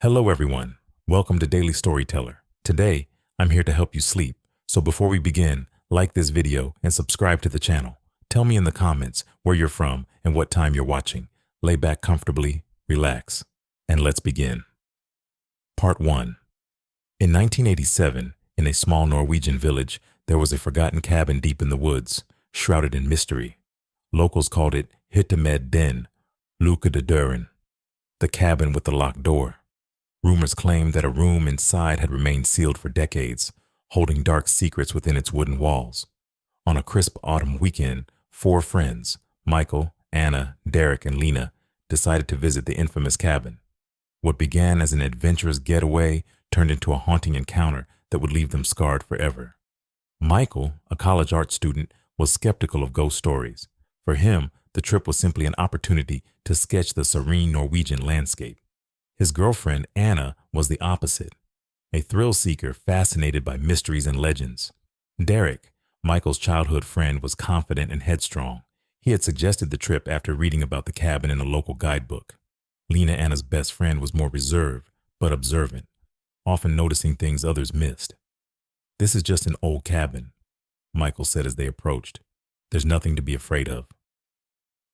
Hello everyone, welcome to Daily Storyteller. Today, I'm here to help you sleep. So before we begin, like this video and subscribe to the channel. Tell me in the comments where you're from and what time you're watching. Lay back comfortably, relax, and let's begin. Part 1. In 1987, in a small Norwegian village, there was a forgotten cabin deep in the woods, shrouded in mystery. Locals called it Hyttemed Den, Luke de Døren, the cabin with the locked door. Rumors claimed that a room inside had remained sealed for decades, holding dark secrets within its wooden walls. On a crisp autumn weekend, 4 friends, Michael, Anna, Derek, and Lena, decided to visit the infamous cabin. What began as an adventurous getaway turned into a haunting encounter that would leave them scarred forever. Michael, a college art student, was skeptical of ghost stories. For him, the trip was simply an opportunity to sketch the serene Norwegian landscape. His girlfriend, Anna, was the opposite, a thrill-seeker fascinated by mysteries and legends. Derek, Michael's childhood friend, was confident and headstrong. He had suggested the trip after reading about the cabin in a local guidebook. Lena, Anna's best friend, was more reserved, but observant, often noticing things others missed. "This is just an old cabin," Michael said as they approached. "There's nothing to be afraid of."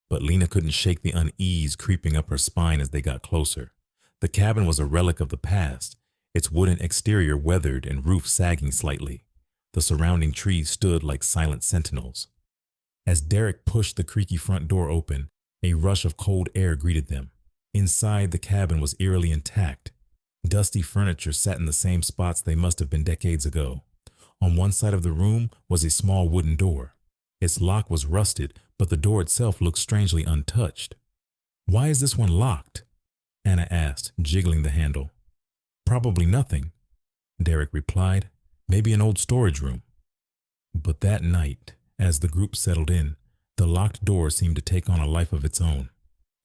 But Lena couldn't shake the unease creeping up her spine as they got closer. The cabin was a relic of the past, its wooden exterior weathered and roof sagging slightly. The surrounding trees stood like silent sentinels. As Derek pushed the creaky front door open, a rush of cold air greeted them. Inside, the cabin was eerily intact. Dusty furniture sat in the same spots they must have been decades ago. On one side of the room was a small wooden door. Its lock was rusted, but the door itself looked strangely untouched. "Why is this one locked?" Anna asked, jiggling the handle. "Probably nothing," Derek replied. "Maybe an old storage room." But that night, as the group settled in, the locked door seemed to take on a life of its own.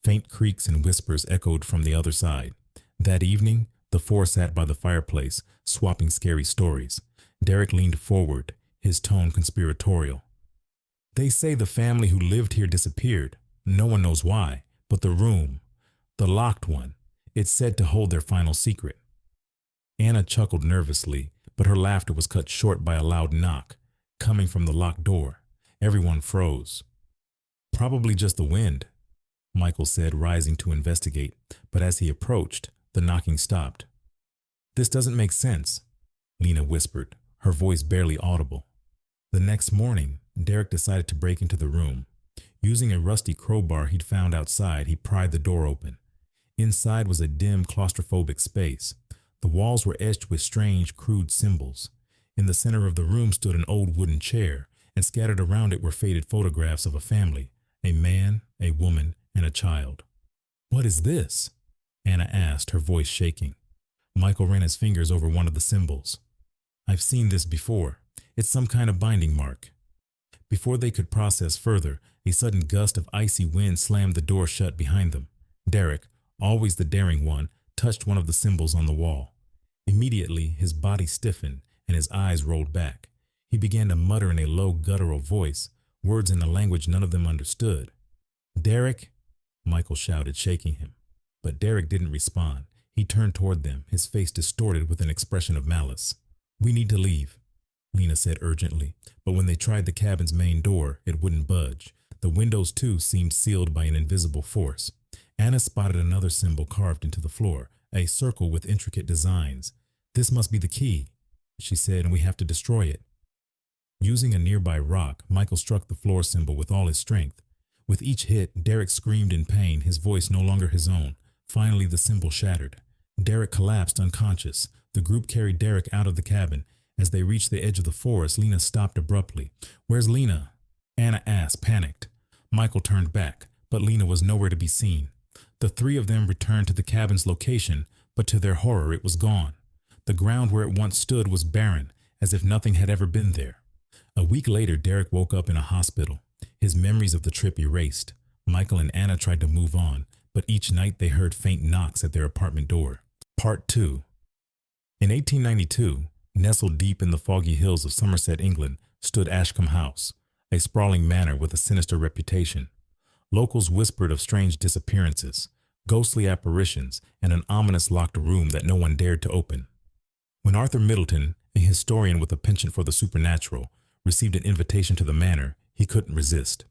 Faint creaks and whispers echoed from the other side. That evening, the 4 sat by the fireplace, swapping scary stories. Derek leaned forward, his tone conspiratorial. "They say the family who lived here disappeared. No one knows why, but the room, the locked one, it's said to hold their final secret." Anna chuckled nervously, but her laughter was cut short by a loud knock, coming from the locked door. Everyone froze. "Probably just the wind," Michael said, rising to investigate, but as he approached, the knocking stopped. "This doesn't make sense," Lena whispered, her voice barely audible. The next morning, Derek decided to break into the room. Using a rusty crowbar he'd found outside, he pried the door open. Inside was a dim, claustrophobic space. The walls were etched with strange, crude symbols. In the center of the room stood an old wooden chair, and scattered around it were faded photographs of a family, a man, a woman, and a child. "What is this?" Anna asked, her voice shaking. Michael ran his fingers over one of the symbols. "I've seen this before. It's some kind of binding mark." Before they could process further, a sudden gust of icy wind slammed the door shut behind them. Derek, always the daring one, touched one of the symbols on the wall. Immediately, his body stiffened and his eyes rolled back. He began to mutter in a low, guttural voice, words in a language none of them understood. "Derek!" Michael shouted, shaking him. But Derek didn't respond. He turned toward them, his face distorted with an expression of malice. "We need to leave," Lena said urgently, but when they tried the cabin's main door, it wouldn't budge. The windows, too, seemed sealed by an invisible force. Anna spotted another symbol carved into the floor, a circle with intricate designs. "This must be the key," she said, "and we have to destroy it." Using a nearby rock, Michael struck the floor symbol with all his strength. With each hit, Derek screamed in pain, his voice no longer his own. Finally, the symbol shattered. Derek collapsed unconscious. The group carried Derek out of the cabin. As they reached the edge of the forest, Lena stopped abruptly. "Where's Lena?" Anna asked, panicked. Michael turned back, but Lena was nowhere to be seen. The 3 of them returned to the cabin's location, but to their horror it was gone. The ground where it once stood was barren, as if nothing had ever been there. A week later, Derek woke up in a hospital, his memories of the trip erased. Michael and Anna tried to move on, but each night they heard faint knocks at their apartment door. Part 2. In 1892, nestled deep in the foggy hills of Somerset, England, stood Ashcombe House, a sprawling manor with a sinister reputation. Locals whispered of strange disappearances, ghostly apparitions, and an ominous locked room that no one dared to open. When Arthur Middleton, a historian with a penchant for the supernatural, received an invitation to the manor, he couldn't resist.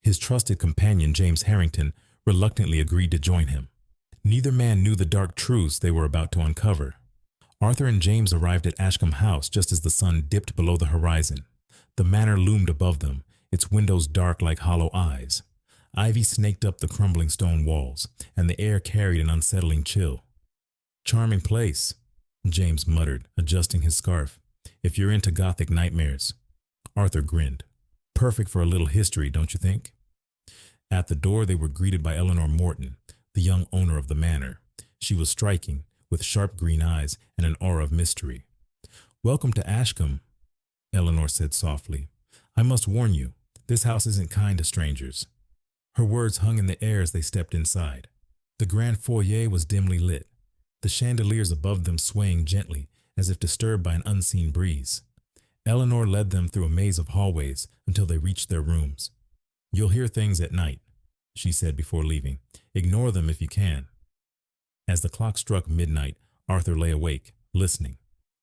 His trusted companion, James Harrington, reluctantly agreed to join him. Neither man knew the dark truths they were about to uncover. Arthur and James arrived at Ashcombe House just as the sun dipped below the horizon. The manor loomed above them, its windows dark like hollow eyes. Ivy snaked up the crumbling stone walls, and the air carried an unsettling chill. "Charming place," James muttered, adjusting his scarf. "If you're into Gothic nightmares." Arthur grinned. "Perfect for a little history, don't you think?" At the door they were greeted by Eleanor Morton, the young owner of the manor. She was striking, with sharp green eyes and an aura of mystery. "Welcome to Ashcombe," Eleanor said softly. "I must warn you, this house isn't kind to strangers." Her words hung in the air as they stepped inside. The grand foyer was dimly lit, the chandeliers above them swaying gently as if disturbed by an unseen breeze. Eleanor led them through a maze of hallways until they reached their rooms. "You'll hear things at night," she said before leaving. "Ignore them if you can." As the clock struck midnight, Arthur lay awake, listening.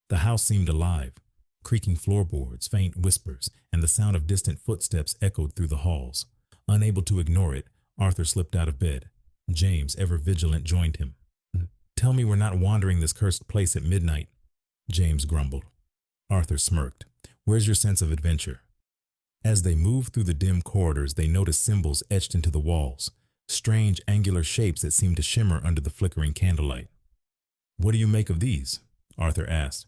The house seemed alive. Creaking floorboards, faint whispers, and the sound of distant footsteps echoed through the halls. Unable to ignore it, Arthur slipped out of bed. James, ever vigilant, joined him. "Tell me we're not wandering this cursed place at midnight," James grumbled. Arthur smirked. "Where's your sense of adventure?" As they moved through the dim corridors, they noticed symbols etched into the walls, strange angular shapes that seemed to shimmer under the flickering candlelight. "What do you make of these?" Arthur asked.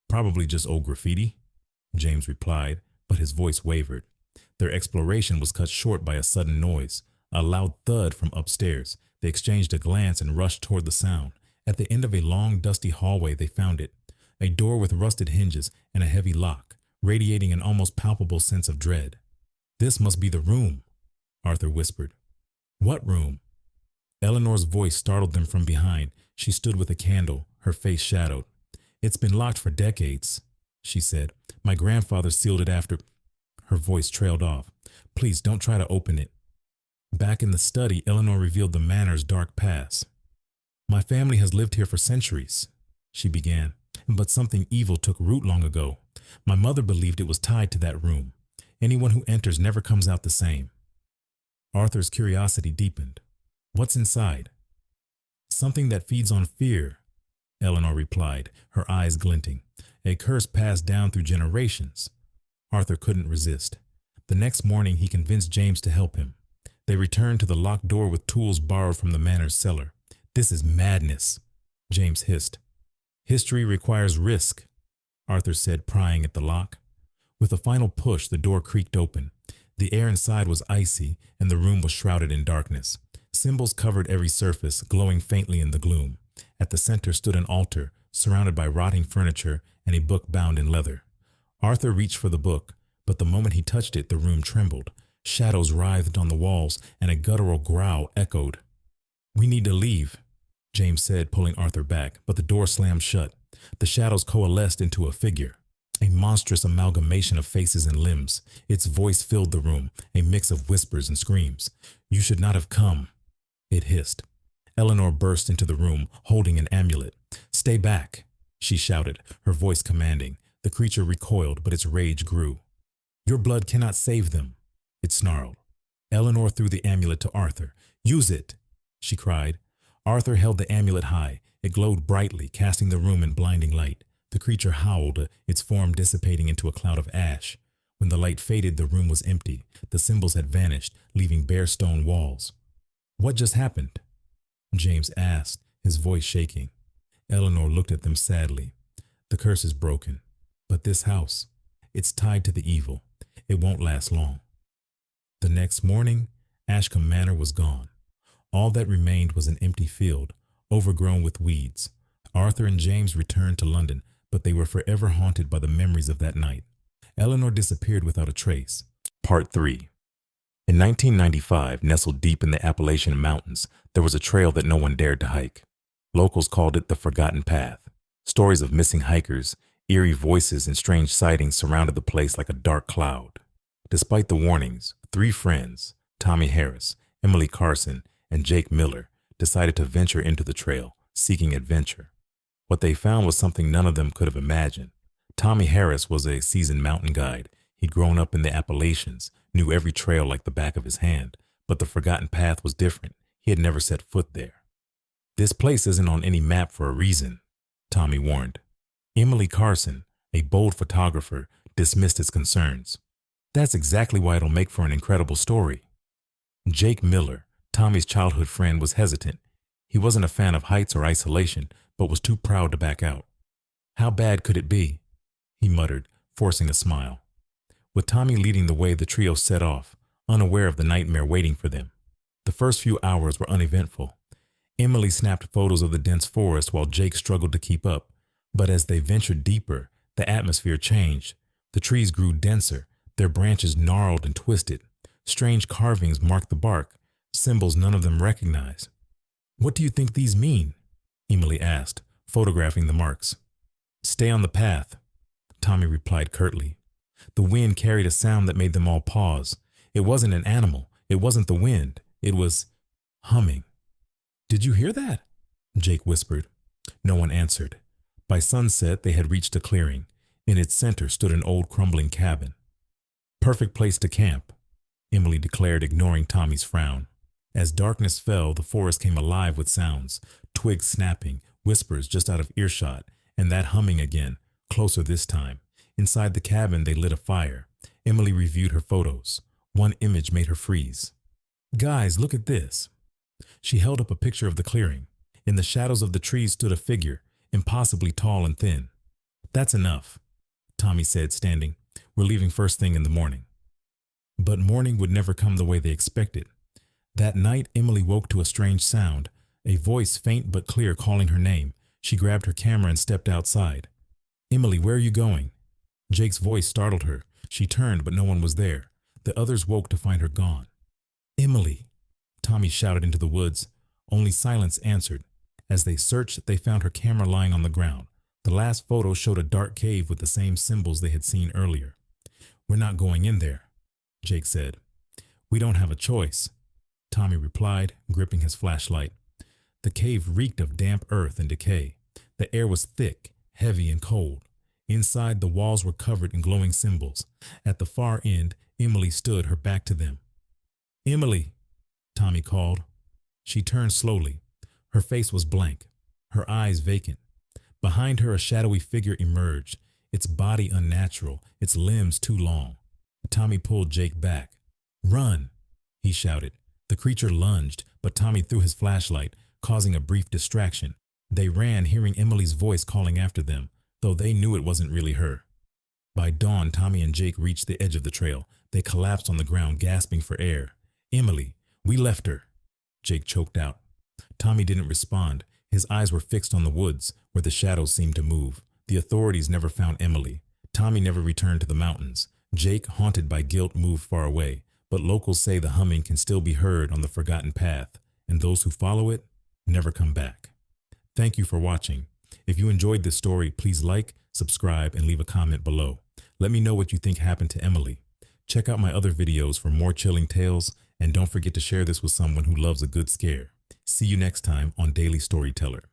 "Probably just old graffiti," James replied, but his voice wavered. Their exploration was cut short by a sudden noise, a loud thud from upstairs. They exchanged a glance and rushed toward the sound. At the end of a long, dusty hallway they found it, a door with rusted hinges and a heavy lock, radiating an almost palpable sense of dread. "This must be the room," Arthur whispered. "What room?" Eleanor's voice startled them from behind. She stood with a candle, her face shadowed. "It's been locked for decades," she said. "My grandfather sealed it after—" Her voice trailed off. "Please don't try to open it." Back in the study, Eleanor revealed the manor's dark past. "My family has lived here for centuries," she began, "but something evil took root long ago. My mother believed it was tied to that room. Anyone who enters never comes out the same." Arthur's curiosity deepened. "What's inside?" "Something that feeds on fear," Eleanor replied, her eyes glinting. "A curse passed down through generations." Arthur couldn't resist. The next morning he convinced James to help him. They returned to the locked door with tools borrowed from the manor's cellar. "This is madness," James hissed. "History requires risk," Arthur said, prying at the lock. With a final push, the door creaked open. The air inside was icy, and the room was shrouded in darkness. Symbols covered every surface, glowing faintly in the gloom. At the center stood an altar, surrounded by rotting furniture and a book bound in leather. Arthur reached for the book, but the moment he touched it, the room trembled. Shadows writhed on the walls, and a guttural growl echoed. "We need to leave," James said, pulling Arthur back, but the door slammed shut. The shadows coalesced into a figure, a monstrous amalgamation of faces and limbs. Its voice filled the room, a mix of whispers and screams. "You should not have come," it hissed. Eleanor burst into the room, holding an amulet. "Stay back," she shouted, her voice commanding. The creature recoiled, but its rage grew. "Your blood cannot save them," it snarled. Eleanor threw the amulet to Arthur. "Use it," she cried. Arthur held the amulet high. It glowed brightly, casting the room in blinding light. The creature howled, its form dissipating into a cloud of ash. When the light faded, the room was empty. The symbols had vanished, leaving bare stone walls. "What just happened?" James asked, his voice shaking. Eleanor looked at them sadly. "The curse is broken. But this house, it's tied to the evil. It won't last long." The next morning, Ashcombe Manor was gone. All that remained was an empty field, overgrown with weeds. Arthur and James returned to London, but they were forever haunted by the memories of that night. Eleanor disappeared without a trace. Part 3. In 1995, nestled deep in the Appalachian Mountains, there was a trail that no one dared to hike. Locals called it the Forgotten Path. Stories of missing hikers, eerie voices, and strange sightings surrounded the place like a dark cloud. Despite the warnings, 3 friends, Tommy Harris, Emily Carson, and Jake Miller, decided to venture into the trail, seeking adventure. What they found was something none of them could have imagined. Tommy Harris was a seasoned mountain guide. He'd grown up in the Appalachians, knew every trail like the back of his hand, but the forgotten path was different. He had never set foot there. "This place isn't on any map for a reason," Tommy warned. Emily Carson, a bold photographer, dismissed his concerns. "That's exactly why it'll make for an incredible story." Jake Miller, Tommy's childhood friend, was hesitant. He wasn't a fan of heights or isolation, but was too proud to back out. "How bad could it be?" he muttered, forcing a smile. With Tommy leading the way, the trio set off, unaware of the nightmare waiting for them. The first few hours were uneventful. Emily snapped photos of the dense forest while Jake struggled to keep up. But as they ventured deeper, the atmosphere changed. The trees grew denser, their branches gnarled and twisted. Strange carvings marked the bark, symbols none of them recognized. "What do you think these mean?" Emily asked, photographing the marks. "Stay on the path," Tommy replied curtly. The wind carried a sound that made them all pause. It wasn't an animal. It wasn't the wind. It was humming. "Did you hear that?" Jake whispered. No one answered. By sunset, they had reached a clearing. In its center stood an old crumbling cabin. "Perfect place to camp," Emily declared, ignoring Tommy's frown. As darkness fell, the forest came alive with sounds, twigs snapping, whispers just out of earshot, and that humming again, closer this time. Inside the cabin, they lit a fire. Emily reviewed her photos. One image made her freeze. "Guys, look at this." She held up a picture of the clearing. In the shadows of the trees stood a figure, impossibly tall and thin. "That's enough," Tommy said, standing. "We're leaving first thing in the morning." But morning would never come the way they expected. That night, Emily woke to a strange sound, a voice faint but clear calling her name. She grabbed her camera and stepped outside. "Emily, where are you going?" Jake's voice startled her. She turned, but no one was there. The others woke to find her gone. "Emily!" Tommy shouted into the woods. Only silence answered. As they searched, they found her camera lying on the ground. The last photo showed a dark cave with the same symbols they had seen earlier. "We're not going in there," Jake said. "We don't have a choice," Tommy replied, gripping his flashlight. The cave reeked of damp earth and decay. The air was thick, heavy, and cold. Inside, the walls were covered in glowing symbols. At the far end, Emily stood, her back to them. "Emily!" Tommy called. She turned slowly. Her face was blank, her eyes vacant. Behind her, a shadowy figure emerged, its body unnatural, its limbs too long. Tommy pulled Jake back. "Run!" he shouted. The creature lunged, but Tommy threw his flashlight, causing a brief distraction. They ran, hearing Emily's voice calling after them, though they knew it wasn't really her. By dawn, Tommy and Jake reached the edge of the trail. They collapsed on the ground, gasping for air. "Emily, we left her," Jake choked out. Tommy didn't respond. His eyes were fixed on the woods, where the shadows seemed to move. The authorities never found Emily. Tommy never returned to the mountains. Jake, haunted by guilt, moved far away. But locals say the humming can still be heard on the forgotten path, and those who follow it never come back. Thank you for watching. If you enjoyed this story, please like, subscribe, and leave a comment below. Let me know what you think happened to Emily. Check out my other videos for more chilling tales, and don't forget to share this with someone who loves a good scare. See you next time on Daily Storyteller.